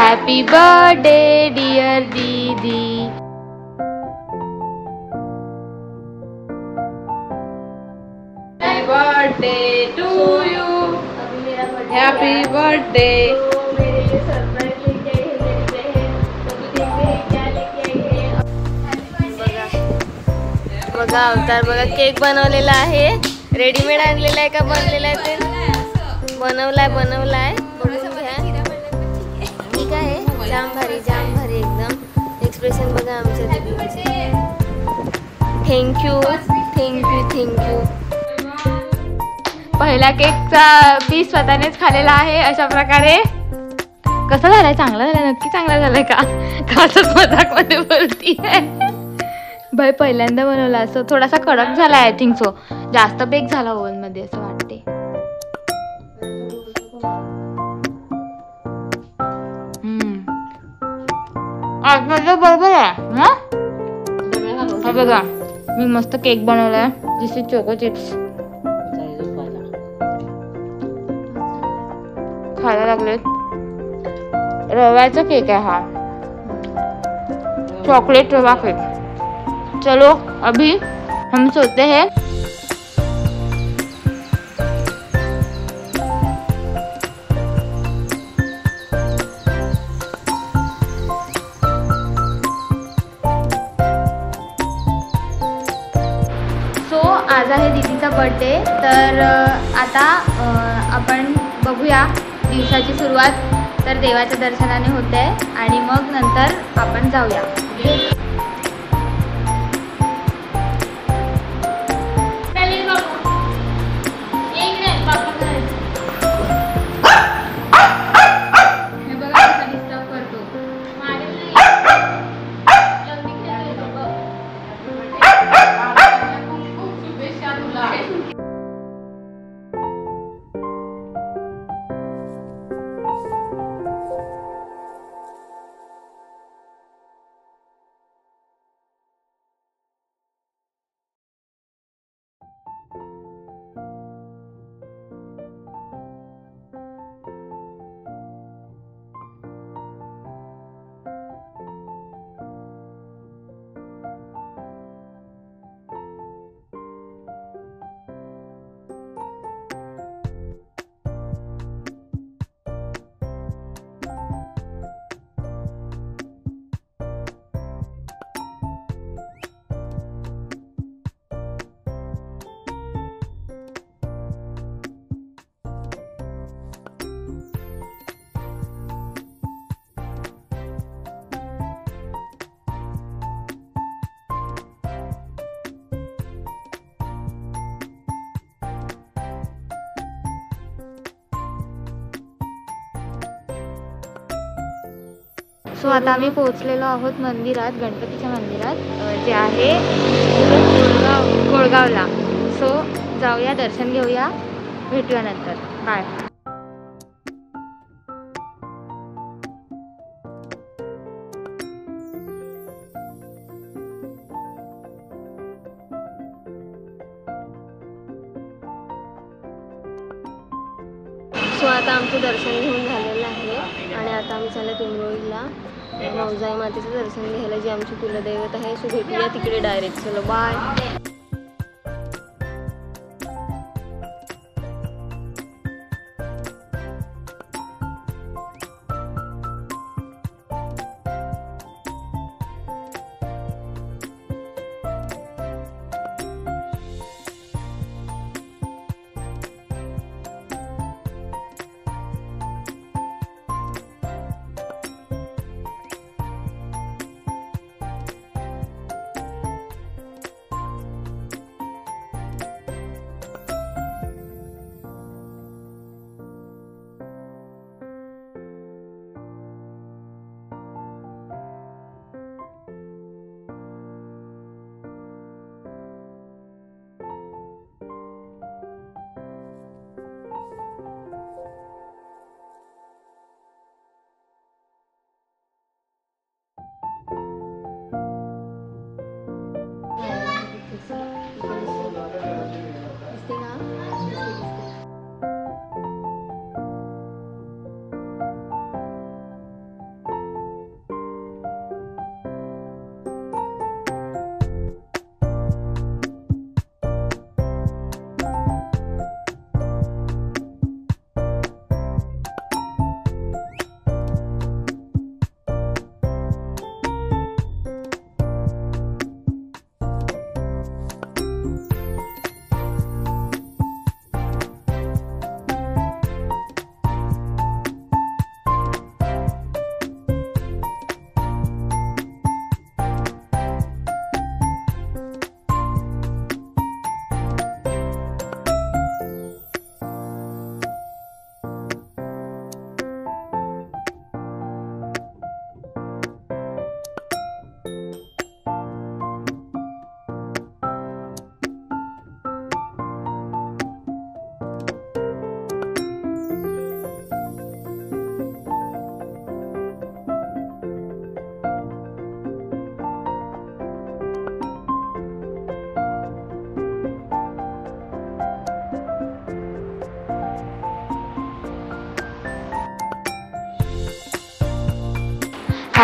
Happy birthday dear Didi. Happy birthday to you. Happy birthday. बघा अवतार बघा cake बनवलेला आहे. रेडीमेड आणलेला आहे का बनलेला आहे ते बनवलाय बघून घ्या. ठीक आहे. जाम भारी एकदम. एक्सप्रेशन बघा आमच्या दीदीचे. थँक्यू. पहिला केकचा पीस स्वतःनेच खाल्लेला आहे. अशा प्रकारे कसा झालाय? चांगला झालाय? नक्की चांगला झालाय का? असंच मजाक मध्ये बोलती आहे. भाई पहिल्यांदा बनवला असं थोडासा कडक झाला आय थिंक सो. जास्त बेक झाला ओव्हन मध्ये असं वाटते. बरोबर आहे ना. बघा मी मस्त केक बनवलाय. दिस इज चोको चिप्स. खायला लागलेत. रव्याचा केक आहे हा. चॉकलेट रवा केक. चलो अभी हम सोते हैं. आज आहे दीदीचा बर्थडे. तर आता आपण बघूया दिवसाची सुरुवात तर देवाच्या दर्शनाने होते आणि मग नंतर आपण जाऊया. सो आता आम्ही पोहोचलेलो आहोत मंदिरात, गणपतीच्या मंदिरात जे आहे कोळगावला. सो जाऊया, दर्शन घेऊया, भेटूया नंतर. बाय. सो आता आमचं दर्शन घेऊन झालेलं आहे आणि आता आम्ही चाललो पिंगोळीला मौजाई मातेचं दर्शन घ्यायला, जी आमची कुलदैवत आहे. सो भेटूया तिकडे डायरेक्ट. चलो बाय.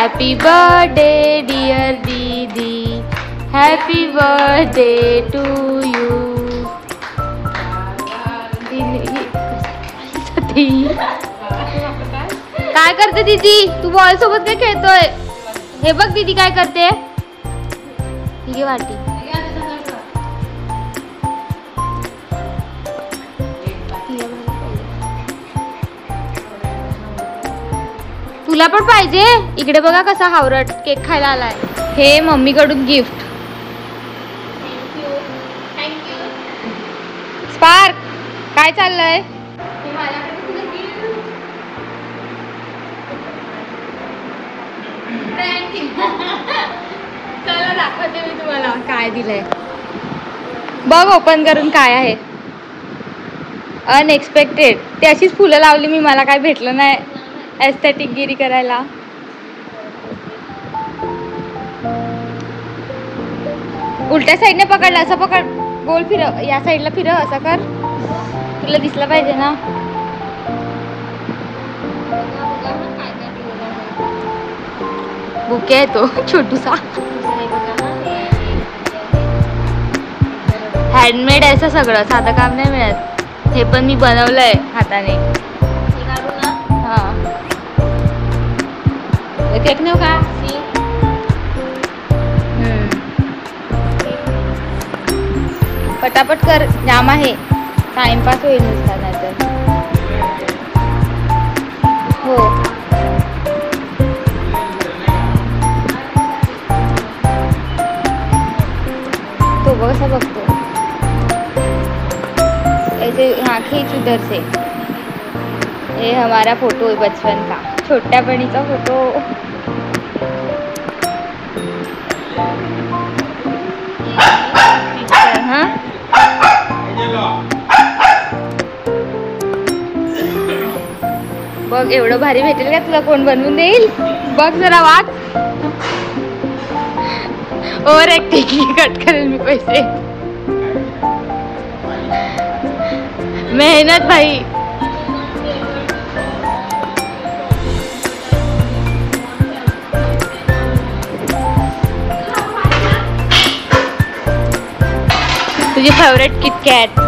हॅपी बर्थडे डिअर दीदी, हॅपी बर्थडे टू यू. काय करते दीदी? तू बॉल सोबत काय खेळतोय? हे बघ दीदी काय करते. ही घे वाटी. तुला पण पाहिजे? इकडे बघा कसा हावरट केक खायला आलाय. हे मम्मी कडून गिफ्ट. स्पार्क काय चाललंय? चला दाखवते मी तुम्हाला काय दिलंय. बघ ओपन करून काय आहे. अनएक्सपेक्टेड. ते अशीच फुलं लावली मी, मला काय भेटलं नाही एस्थेटिक गिरी करायला. उलट्या साईडने पकडलं, असं पकड, गोल फिरव, या साईडला फिरव, असं कर, तुला दिसलं पाहिजे ना. बुके आहे तो छोटूसा, हँडमेड आहे सगळं, साधं काम नाही मिळत. हे पण मी बनवलंय हाताने. हा केक नेऊ का? पटापट कर, जाम आहे, टाइमपास होईल नुसता नाहीतर. हो तो कसा बघतो. ऐसे हाँ खींच उधर से. ये हमारा फोटो है बचपन का, छोट्यापणीचा फोटो. हाँ बघ एवढं भारी भेटेल का तुला? कोण बनवून देईल? बघ जरा वाच. ओव्हर ऍक्टिंग कट करेल मी पैसे. मेहनत भाई. तुझी फेवरेट किटकॅट.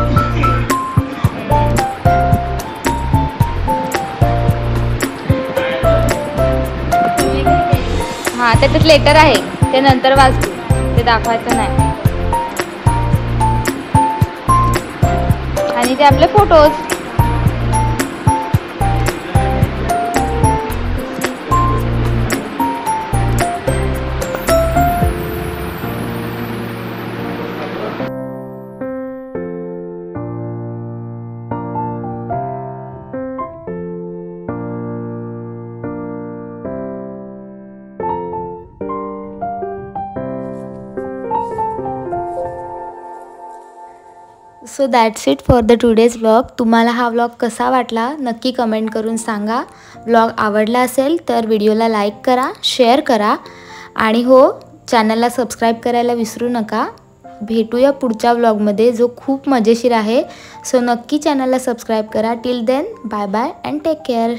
हा त्याच्यात लेटर आहे, ते नंतर वाचू, ते दाखवायचं नाही. आणि ते आपले photos. So that's it for the today's vlog. तुम्हाला हा व्लॉग कसा वाटला नक्की कमेंट करून सांगा. व्लॉग आवडला असेल तर व्हिडिओला लाईक करा, शेअर करा आणि हो, चॅनलला सबस्क्राईब करायला विसरू नका. भेटूया पुढच्या व्लॉगमध्ये जो खूप मजेशीर आहे. सो नक्की चॅनलला सबस्क्राईब करा. Till then bye bye and take care.